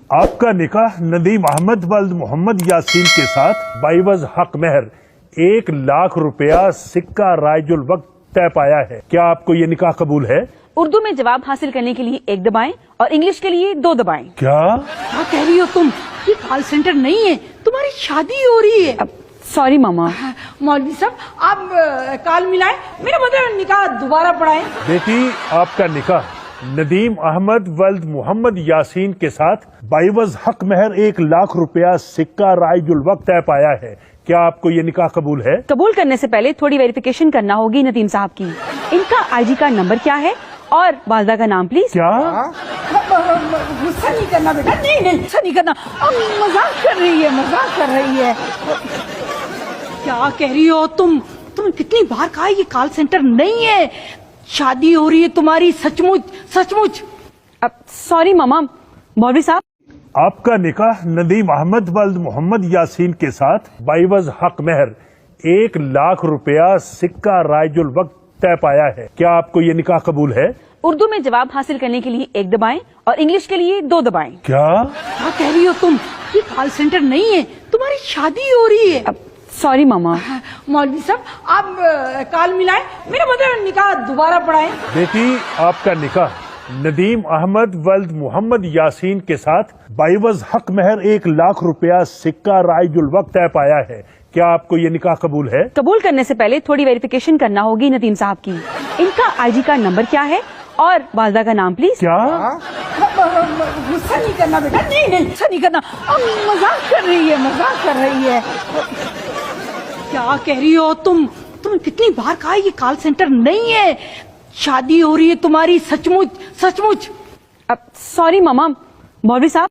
आपका निकाह नदीम अहमद वल्द मोहम्मद यासीन के साथ बाइवज हक महर 1,00,000 रुपया सिक्का राइजुल वक्त तय पाया है। क्या आपको ये निकाह कबूल है? उर्दू में जवाब हासिल करने के लिए 1 दबाएं और इंग्लिश के लिए 2 दबाएं। क्या कह रही हो तुम? ये कॉल सेंटर नहीं है, तुम्हारी शादी हो रही है। सॉरी मामा। मौलवी साहब आप कॉल मिलाएं, मेरा मतलब निकाह दोबारा पढ़ाएं। बेटी, आपका निकाह नदीम अहमद वल्द मोहम्मद यासीन के साथ बाइवज हक महर 1,00,000 रुपया सिक्का राइजुल वक्त तय पाया है। क्या आपको ये निकाह कबूल है? कबूल करने से पहले थोड़ी वेरिफिकेशन करना होगी नदीम साहब की। इनका आईडी कार्ड नंबर क्या है और वालदा का नाम प्लीज। क्या गुस्सा नहीं करना बेटा, नहीं गुस्सा नहीं करना, मजाक कर रही है, मजाक कर रही है। क्या कह रही हो तुम? तुम कितनी बार कहा ये कॉल सेंटर नहीं है, शादी हो रही है तुम्हारी, सचमुच सचमुच। सॉरी मामा। मौलवी साहब, आपका निकाह नदीम अहमद वल्द मोहम्मद यासीन के साथ बाइवज हक महर 1,00,000 रुपया सिक्का राइजुल वक्त तय पाया है। क्या आपको ये निकाह कबूल है? उर्दू में जवाब हासिल करने के लिए 1 दबाएं और इंग्लिश के लिए 2 दबाएं। क्या कह रही हो तुम? ये कॉल सेंटर नहीं है, तुम्हारी शादी हो रही है। सॉरी मामा। मौलवी साहब आप कॉल मिलाएं, मेरा मतलब निकाह दोबारा पढ़ाएं। बेटी, आपका निकाह नदीम अहमद वल्द मोहम्मद यासीन के साथ बाइवज हक महर 1,00,000 रुपया सिक्का राइजुल वक्त तय पाया है। क्या आपको ये निकाह कबूल है? कबूल करने से पहले थोड़ी वेरिफिकेशन करना होगी नदीम साहब की। इनका आईडी कार्ड नंबर क्या है और वालदा का नाम प्लीज। क्या गुस्सा नहीं करना बेटा, नहीं गुस्सा नहीं करना, मजाक कर रही है, मजाक कर रही है। क्या कह रही हो तुम? तुम कितनी बार कहा ये कॉल सेंटर नहीं है, शादी हो रही है तुम्हारी, सचमुच सचमुच। सॉरी मामा। मौलवी साहब,